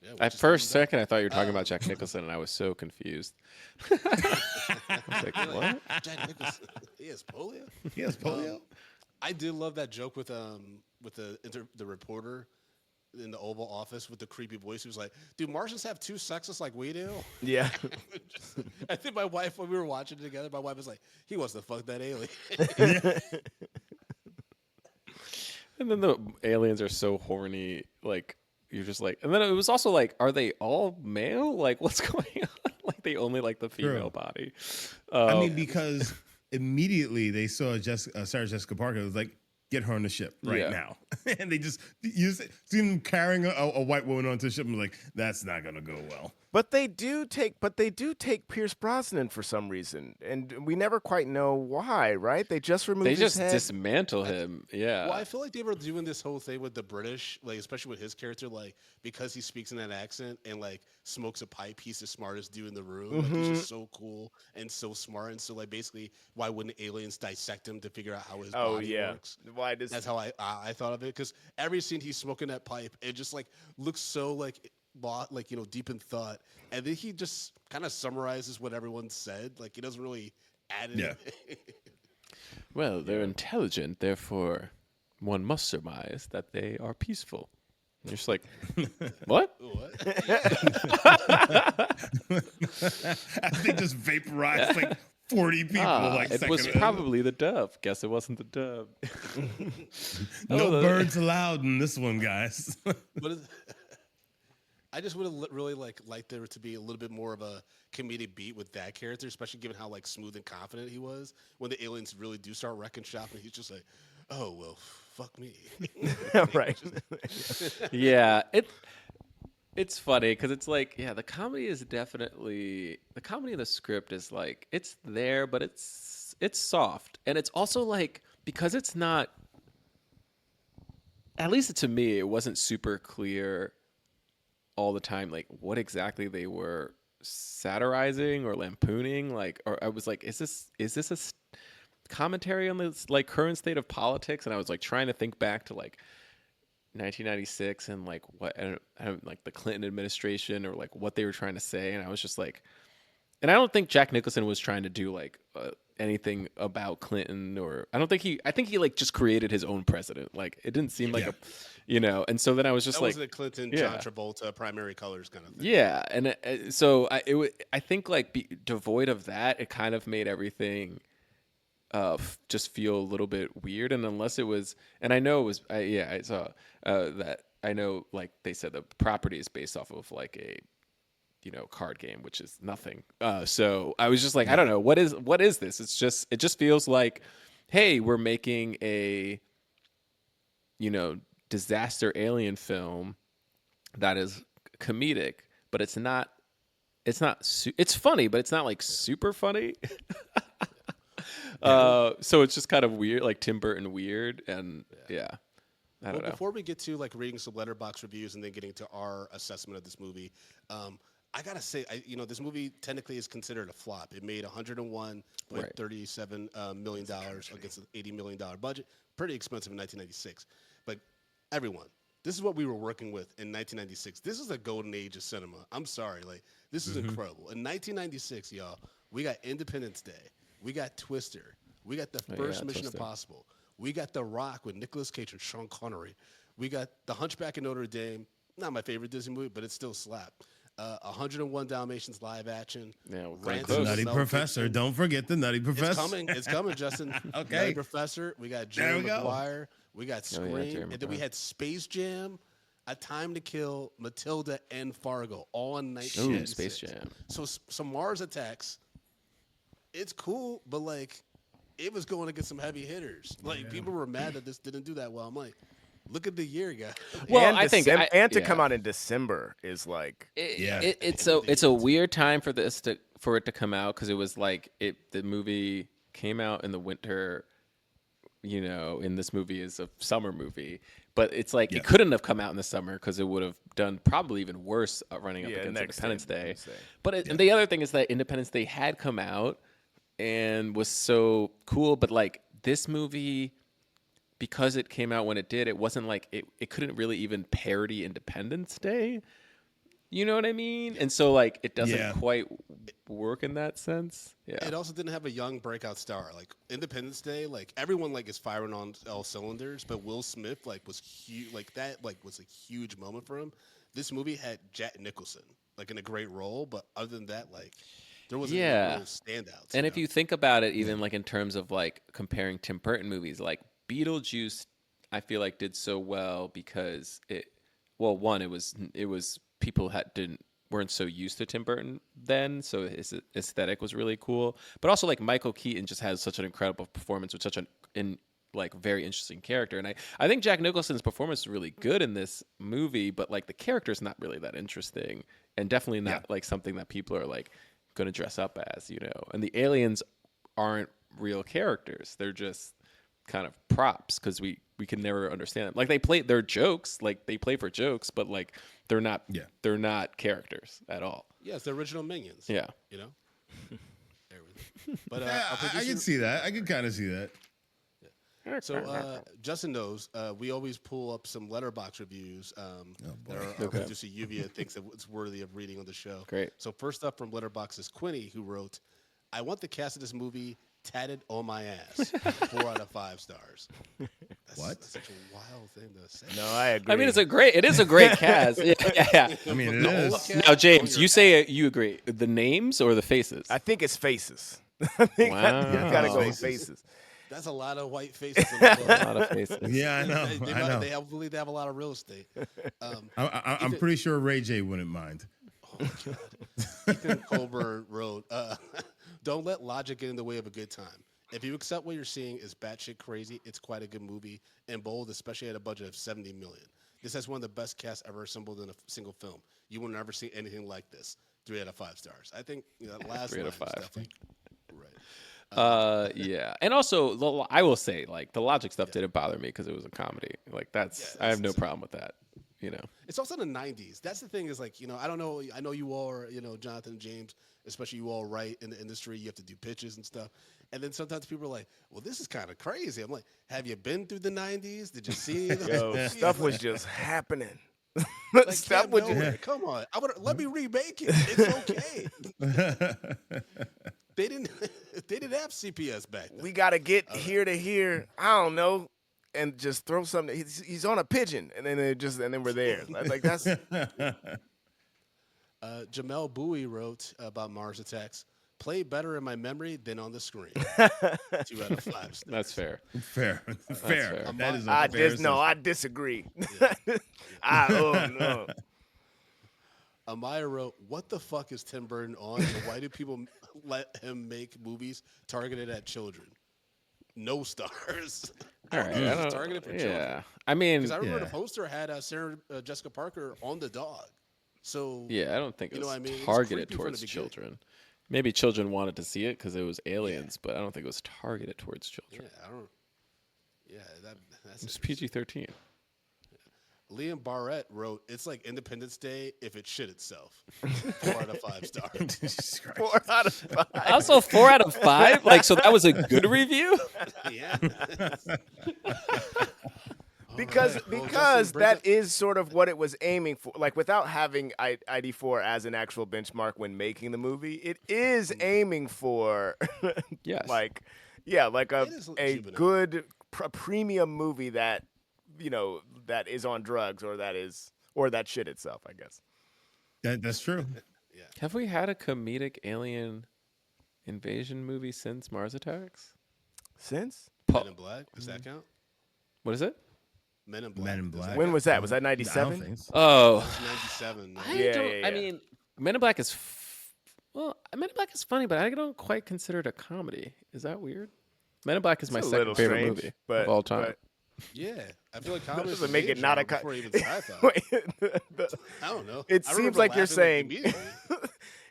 Yeah, At first second, I thought you were talking about Jack Nicholson, and I was so confused. I was like, what? Jack Nicholson. He has polio. He has polio. I did love that joke with the reporter in the Oval Office with the creepy voice. He was like, "Do Martians have two sexes like we do?" Yeah. I think my wife, when we were watching it together, my wife was like, "He wants to fuck that alien." And then the aliens are so horny, like you're just like. And then it was also like, are they all male? Like, what's going on? Like they only like the female body. I mean, because immediately they saw Sarah Jessica Parker. It was like, get her on the ship right now. And they just see them carrying a white woman onto the ship and like, that's not gonna go well. But they do take Pierce Brosnan for some reason, and we never quite know why. Right? They just remove. They his just head. dismantle him. Yeah. Well, I feel like they were doing this whole thing with the British, like especially with his character, like because he speaks in that accent and like smokes a pipe, he's the smartest dude in the room. Like he's just so cool and so smart, and so like basically, why wouldn't aliens dissect him to figure out how his body works? Why does That's how I thought of it, because every scene he's smoking that pipe, it just like looks so like you know, deep in thought, and then he just kind of summarizes what everyone said. Like he doesn't really add anything. Well, they're intelligent, therefore one must surmise that they are peaceful. And you're just like, what? What? They just vaporized like 40 people. It was probably the dove. Guess it wasn't the dove. No birds allowed in this one, guys. What is? I just would have really liked there to be a little bit more of a comedic beat with that character, especially given how like smooth and confident he was. When the aliens really do start wrecking shop, and he's just like, "Oh well, fuck me." Right. Yeah, it's funny because it's like, yeah, the comedy is definitely the comedy in the script is like it's there, but it's soft, and it's also like because it's not. At least to me, it wasn't super clear all the time, like what exactly they were satirizing or lampooning. Like, or I was like, is this a commentary on this like current state of politics? And I was like trying to think back to like 1996 and like what I don't like the Clinton administration or like what they were trying to say. And I was just like, and I don't think Jack Nicholson was trying to do like anything about Clinton, or I think he like just created his own president. Like it didn't seem like and so then I was just that like was the Clinton, John Travolta primary colors kind of thing. Yeah, and so I think like devoid of that, it kind of made everything just feel a little bit weird. And unless it was, and I know it was, I saw that I know like they said the property is based off of like a card game, which is nothing. So I was just like, I don't know, what is this? It just feels like, hey, we're making a, disaster alien film that is comedic, but it's funny, but it's not like super funny. So it's just kind of weird, like Tim Burton weird. And I don't know. Before we get to like reading some letterbox reviews and then getting to our assessment of this movie, I gotta say, this movie technically is considered a flop. It made $101.37 million against an $80 million budget. Pretty expensive in 1996. But everyone, this is what we were working with in 1996. This is a golden age of cinema. I'm sorry, like this is incredible. In 1996, y'all, we got Independence Day, we got Twister, we got the first Mission Impossible, we got The Rock with Nicolas Cage and Sean Connery, we got The Hunchback of Notre Dame. Not my favorite Disney movie, but it still slapped. 101 Dalmatians live action. Yeah, the Nutty Professor. Don't forget the Nutty Professor. It's coming, Justin. Okay. Nutty Professor. We got Jerry Maguire. We got Scream. And then we had Space Jam, A Time to Kill, Matilda, and Fargo all in 1996. Ooh, Space Jam. So some Mars Attacks. It's cool, but like it was going against some heavy hitters. Like people were mad that this didn't do that well. I'm like, look at the year, guys. Well, I think to come out in December is like it's a weird time for it to come out because it was like the movie came out in the winter, and this movie is a summer movie, but it's like it couldn't have come out in the summer because it would have done probably even worse running up against Independence Day. But and the other thing is that Independence Day had come out and was so cool, but like this movie, because it came out when it did, it wasn't like it couldn't really even parody Independence Day. You know what I mean? And so like it doesn't quite work in that sense. Yeah. It also didn't have a young breakout star. Like Independence Day, like everyone like is firing on all cylinders, but Will Smith like was huge. Like that like was a huge moment for him. This movie had Jack Nicholson like in a great role, but other than that, like there wasn't any real standouts. And if you think about it, even like in terms of like comparing Tim Burton movies, like Beetlejuice, I feel like did so well because it was people weren't so used to Tim Burton then, so his aesthetic was really cool. But also like Michael Keaton just has such an incredible performance with such very interesting character, and I think Jack Nicholson's performance is really good in this movie, but like the character's not really that interesting, and definitely not like something that people are like going to dress up as, And the aliens aren't real characters; they're just kind of props because we can never understand them. Like they're jokes, like they play for jokes, but like they're not characters at all. Yeah, it's the original Minions. Yeah. There we go. But I can see that. I can kind of see that. So Justin knows we always pull up some letterbox reviews that our producer Lluvia thinks that it's worthy of reading on the show. Great. So first up from letterbox is Quinny, who wrote, "I want the cast of this movie tatted on my ass." 4 out of 5 stars. That's such a wild thing to say. No, I agree. I mean, it is a great cast. Yeah. I mean, it is. Now, James, you say you agree. The names or the faces? I think it's faces. I think Wow. you gotta go with faces. That's a lot of white faces in the A book. lot of faces. Yeah, I know. They, I know. I believe they have a lot of real estate. I'm Even- pretty sure Ray J wouldn't mind. Oh my God. Ethan Colbert wrote, "Don't let logic get in the way of a good time. If you accept what you're seeing is batshit crazy, it's quite a good movie and bold, especially at a budget of $70 million. This has one of the best casts ever assembled in a single film. You will never see anything like this. 3 out of 5 stars. I think that last 3 out line of 5. is definitely right. Yeah, and also I will say like the logic stuff didn't bother me because it was a comedy. Like I have no problem with that. You know, It's also the 90s. That's the thing is like, I don't know. I know you all are, Jonathan and James, especially you all write in the industry. You have to do pitches and stuff. And then sometimes people are like, well, this is kind of crazy. I'm like, have you been through the 90s? Did you see the Yo, stuff was just happening. like, Stuff Cam was Newton, just, come on. Let me remake it. It's okay. They didn't have CPS back then. we got to get here to here. I don't know. And just throw something. He's on a pigeon. And then we're there. Like that's. Jamel Bowie wrote about Mars Attacks. Play better in my memory than on the screen. 2 out of 5 stars. that's fair. Fair. fair. That is a I fair I disagree. No. Amaya wrote, "What the fuck is Tim Burton on? And why do people let him make movies targeted at children? No stars." All right, It I was don't, targeted for yeah. children. I mean, Because I remember Yeah. the poster had Sarah Jessica Parker on the dog. So yeah, I don't think it You know was what I mean? It was targeted creepy from towards the beginning. children. Maybe children wanted to see it because it was aliens, but I don't think it was targeted towards yeah, children. I don't. Yeah, that's It's interesting. PG-13. Liam Barrett wrote, "It's like Independence Day if it shit itself." 4 out of 5 stars. Jesus Christ. 4 out of 5. Also, 4 out of 5. Like, so that was a good review. Yeah. Because All right. Well, because Justin, that is sort of what it was aiming for. Like without having ID4 as an actual benchmark when making the movie, it is aiming for Yes. like a It is juvenile. good premium movie that that is on drugs or that shit itself, I guess. That's true. Have we had a comedic alien invasion movie since Mars Attacks? Since Men in Black. Does that count? What is it? Men in Black. Men in Does Black. that when count? was that? Was that I don't 97? think so. Oh, That's 97. I Yeah, don't. yeah, I yeah. mean, Men in Black is well. Men in Black is funny, but I don't quite consider it a comedy. Is that weird? Men in Black is my It's a second little favorite strange, movie but- of all time. but- Yeah, I feel like comedy Doesn't make it not a before even sci-fi. Wait, I don't know. It I seems remember like you're laughing, saying- immediately.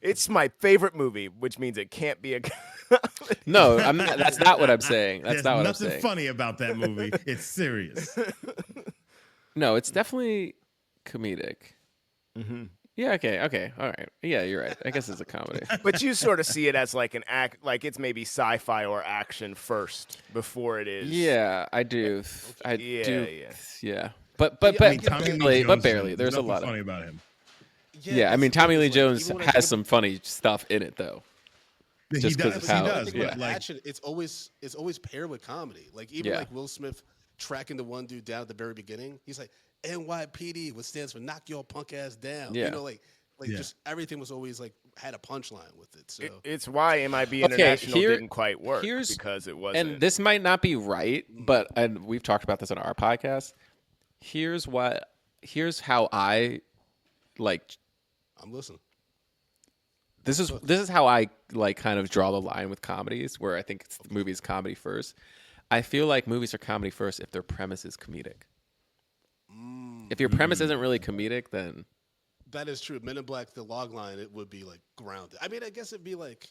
it's my favorite movie, which means it can't be a. No, I'm not. That's not what I'm saying. That's There's not what I'm nothing saying. funny about that movie. It's serious. No, it's definitely comedic. Mm-hmm. Yeah. Okay. All right. Yeah, you're right. I guess it's a comedy. But you sort of see it as like an act, like it's maybe sci-fi or action first before it is. Yeah, I do. I Yeah, do. yeah. Yeah. But Yeah, I mean, Tommy Lee barely. But Jones, barely. There's a nothing lot funny of. about him. Yeah, I that's mean, the Tommy thing Lee is, like, Jones even when I has think some funny stuff in it, though. He Just 'cause does. of how- He I does. think But with like, action, it's always paired with comedy. Like even Yeah. like Will Smith tracking the one dude down at the very beginning. He's like NYPD, which stands for knock your punk ass down. Yeah. You know, like Yeah. just everything was always like had a punchline with it. So It's why MIB Okay, International here- didn't quite work here's- because it wasn't. And this might not be right, but and we've talked about this on our podcast. Here's how I like. I'm listening. This is how I like kind of draw the line with comedies, where I think the movie's comedy first. I feel like movies are comedy first if their premise is comedic. If your premise isn't really comedic, then That is true. Men in Black, the log line, it would be like grounded. I mean, I guess it'd be like,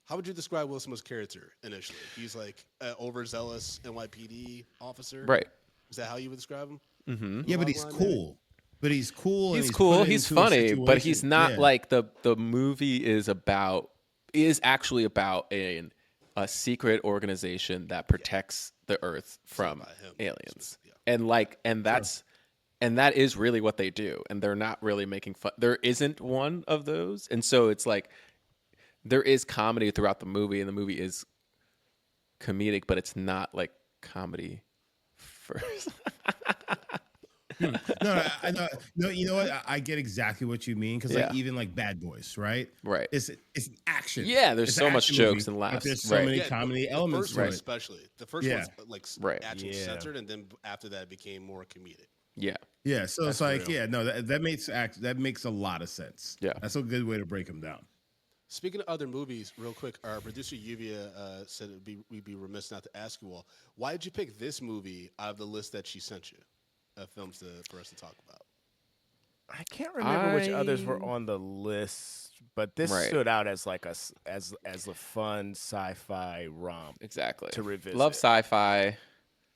how would you describe Will Smith's character initially? He's like an overzealous NYPD officer. right. Is that how you would describe him? Mm-hmm. yeah, but he's Log line, maybe? cool. But he's cool. and He's put cool. it He's into a funny, but he's situation. not Yeah. like the movie is actually about a secret organization that protects the Earth from by him, aliens, Smith, yeah. and that is really what they do, and they're not really making fun. There isn't one of those, and so it's like there is comedy throughout the movie, and the movie is comedic, but it's not like comedy first. No, I know. No, you know what? I get exactly what you mean because, Yeah. like, even like Bad Boys, right? Right. It's an action. Yeah, there's It's so an much action jokes movie, and but laughs. there's so Right. many Yeah, comedy the elements first to one it. especially. The first Yeah. one's like Right. action Yeah. centered, and then after that it became more comedic. Yeah. Yeah, so That's it's like, real. yeah, no, that makes a lot of sense. Yeah. That's a good way to break them down. Speaking of other movies, real quick, our producer Lluvia said we'd be remiss not to ask you all, why did you pick this movie out of the list that she sent you of films for us to talk about? I can't remember which others were on the list, but this Right. stood out as like as a fun sci-fi romp Exactly. to revisit. Love sci-fi.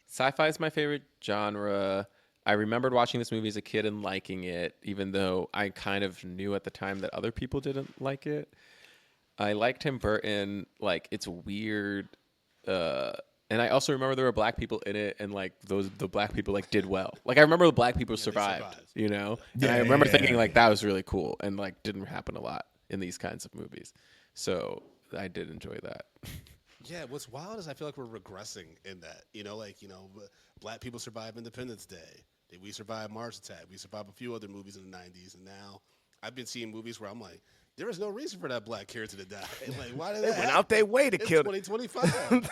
Sci-fi is my favorite genre. I remembered watching this movie as a kid and liking it, even though I kind of knew at the time that other people didn't like it. I liked Tim Burton. Like, it's weird. And I also remember there were black people in it, and like the black people like did well. Like, I remember the black people survived, survived. you know? And Yeah, I remember yeah, thinking yeah. like that was really cool and like didn't happen a lot in these kinds of movies. So I did enjoy that. Yeah, what's wild is I feel like we're regressing in that. Black people survived Independence Day. We survived Mars Attack. We survived a few other movies in the 90s. And now I've been seeing movies where I'm like, there was no reason for that black character to die. Like, why did They that went happen? out their way to It's kill 2025.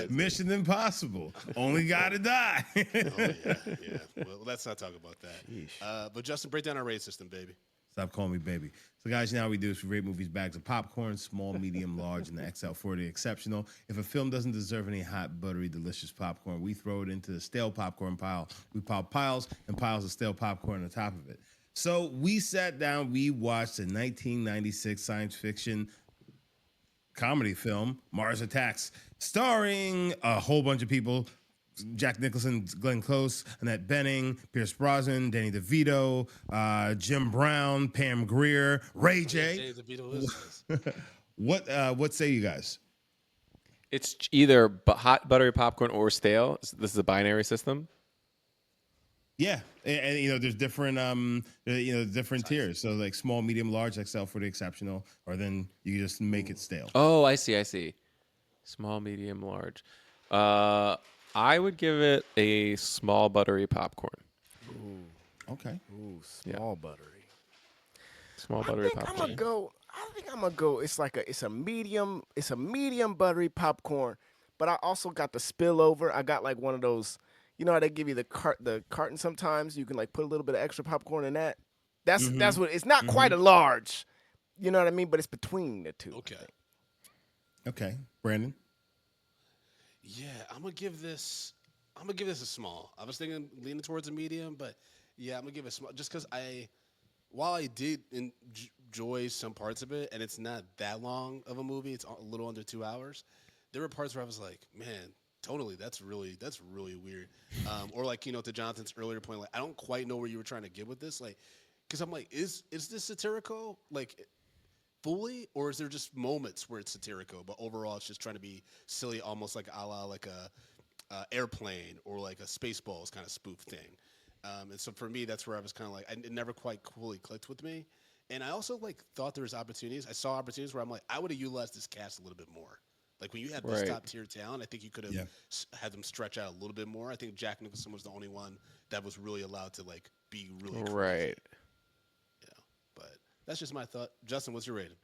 Mission Impossible. Only gotta die. Oh, yeah. Well, let's not talk about that. But Justin, break down our rate system, baby. Stop calling me baby. So, guys, you know how we do is we rate movies bags of popcorn, small, medium, large, and the XL for the exceptional. If a film doesn't deserve any hot, buttery, delicious popcorn, we throw it into the stale popcorn pile. We pile piles and piles of stale popcorn on top of it. So we sat down, we watched a 1996 science fiction comedy film, Mars Attacks, starring a whole bunch of people. Jack Nicholson, Glenn Close, Annette Bening, Pierce Brosnan, Danny DeVito, Jim Brown, Pam Grier, Ray J. What say you guys? It's either hot buttery popcorn or stale. This is a binary system. Yeah, and there's different different tiers. So like small, medium, large, XL for the exceptional, or then you just make it stale. Oh, I see. Small, medium, large. I would give it a small buttery popcorn. Okay. Ooh, small buttery. Small buttery popcorn. I think I'm gonna go. It's a medium buttery popcorn, but I also got the spillover. I got like one of those. You know how they give you the carton sometimes? You can like put a little bit of extra popcorn in that. That's what it's not quite a large. You know what I mean? But it's between the two. Okay. Brandon. Yeah, I'm gonna give this a small. I was leaning towards a medium, but yeah, I'm gonna give it a small. Just because while I did enjoy some parts of it, and it's not that long of a movie, it's a little under 2 hours. There were parts where I was like, man, tonally, that's really weird. Or like to Jonathan's earlier point, like I don't quite know where you were trying to get with this, like, because I'm like, is this satirical, like, fully, or is there just moments where it's satirical, but overall it's just trying to be silly, almost like a la like a Airplane or like a Spaceballs kind of spoof thing. And so for me, that's where I was kind of like, it never quite fully clicked with me. And I also like thought there was opportunities. I saw opportunities where I'm like, I would have utilized this cast a little bit more. Like when you had this top tier talent, I think you could have had them stretch out a little bit more. I think Jack Nicholson was the only one that was really allowed to like be really crazy. Right. But that's just my thought. Justin, what's your rating?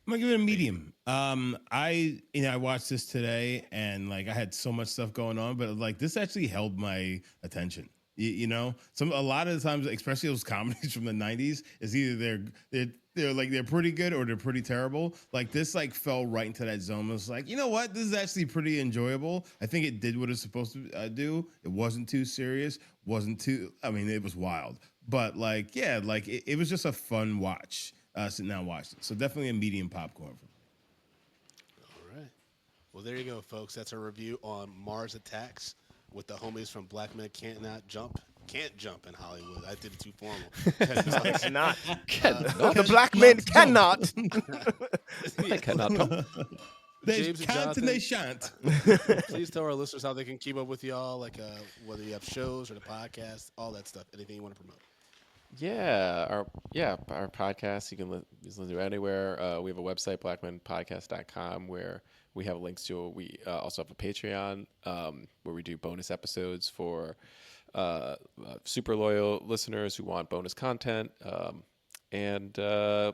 I'm gonna give it a medium. I watched this today and like I had so much stuff going on, but like this actually held my attention. A lot of the times, especially those comedies from the '90s, is either they're pretty good or they're pretty terrible. Like this, like fell right into that zone. It was like, you know what, this is actually pretty enjoyable. I think it did what it's supposed to do. It wasn't too serious. It was wild, but like, yeah, like it was just a fun watch. Sitting down and watching it. So definitely a medium popcorn for me. All right. Well, there you go, folks. That's our review on Mars Attacks with the homies from Black Men Can't Jump in Hollywood. I did it too formal. It's not. The black men cannot. They cannot jump. They James and can't Jonathan, and they shan't. Please tell our listeners how they can keep up with y'all, like whether you have shows or the podcast, all that stuff. Anything you want to promote. Yeah, our podcast you can listen to anywhere. We have a website, blackmanpodcast.com, where we have links to. We also have a Patreon where we do bonus episodes for super loyal listeners who want bonus content. And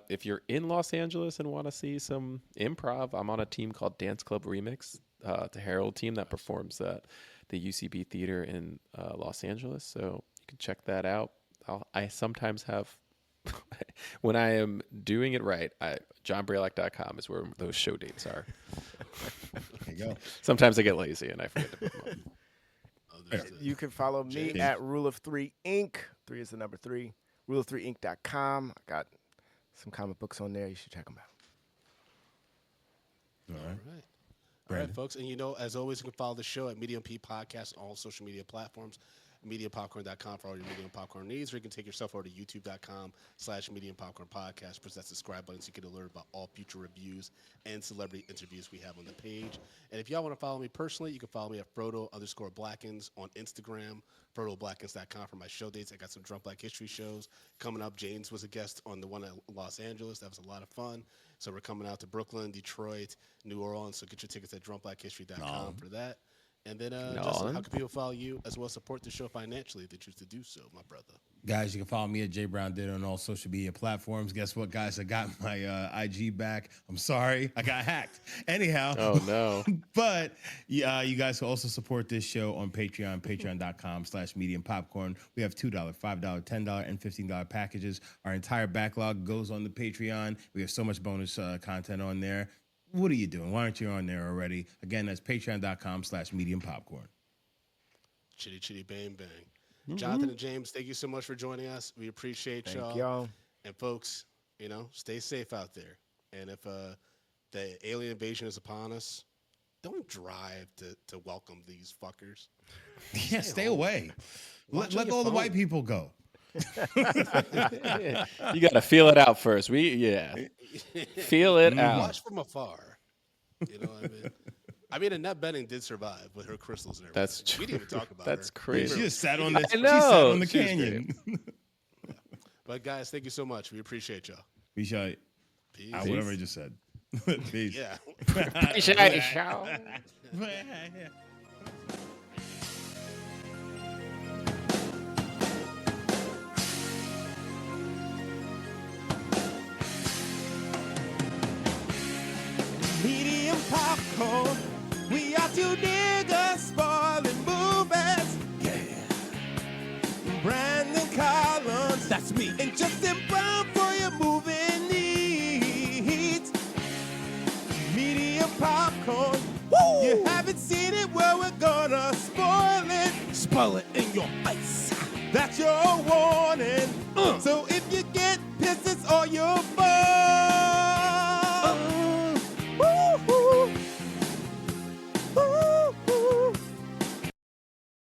if you're in Los Angeles and want to see some improv, I'm on a team called Dance Club Remix, the Herald team that performs at the UCB Theater in Los Angeles. So you can check that out. I sometimes have, when I am doing it right, johnbraylock.com is where those show dates are. There you go. Sometimes I get lazy and I forget to put them up. You can follow me at Rule of 3 Inc. 3 is the number 3. Rule3inc.com. I got some comic books on there. You should check them out. All right. All right, folks. And, as always, you can follow the show at Medium P Podcast on all social media platforms. MediumPopcorn.com for all your Medium Popcorn needs, or you can take yourself over to YouTube.com/Medium Popcorn Podcast. Press that subscribe button so you get alerted about all future reviews and celebrity interviews we have on the page. And if y'all want to follow me personally, you can follow me at Frodo_Blackens on Instagram, FrodoBlackens.com for my show dates. I got some Drunk Black History shows coming up. James was a guest on the one at Los Angeles. That was a lot of fun. So we're coming out to Brooklyn, Detroit, New Orleans. So get your tickets at DrunkBlackHistory.com for that. And then, Justin, how can people follow you as well as support the show financially if they choose to do so, my brother? Guys, you can follow me at JBrownDid on all social media platforms. Guess what, guys? I got my IG back. I'm sorry. I got hacked. Anyhow. Oh, no. But you guys can also support this show on Patreon, patreon.com/Medium Popcorn. We have $2, $5, $10, and $15 packages. Our entire backlog goes on the Patreon. We have so much bonus content on there. What are you doing? Why aren't you on there already? Again, that's patreon.com/Medium Popcorn. Chitty, chitty, bang, bang. Mm-hmm. Jonathan and James, thank you so much for joining us. We appreciate Thank y'all. And folks, stay safe out there. And if the alien invasion is upon us, don't drive to welcome these fuckers. Yeah, stay away. Let all the white people go. You got to feel it out first. Feel it out. Watch from afar. You know what I mean? I mean, Annette Bening did survive with her crystals and everything. That's true. We didn't even talk about That's her. crazy. She just sat on the, I know. She sat on the She was canyon. Yeah. But guys, thank you so much. We appreciate y'all. We shall. Peace. Whatever I just said. Peace. Yeah. Appreciate y'all. Medium popcorn. We are two niggas spoiling movies. Yeah. Brandon Collins, that's me, and Justin Brown for your movie needs. Medium popcorn. Woo! You haven't seen it, well, we're gonna spoil it. Spoil it in your face. That's your warning. So if you get pissed, it's all your fault.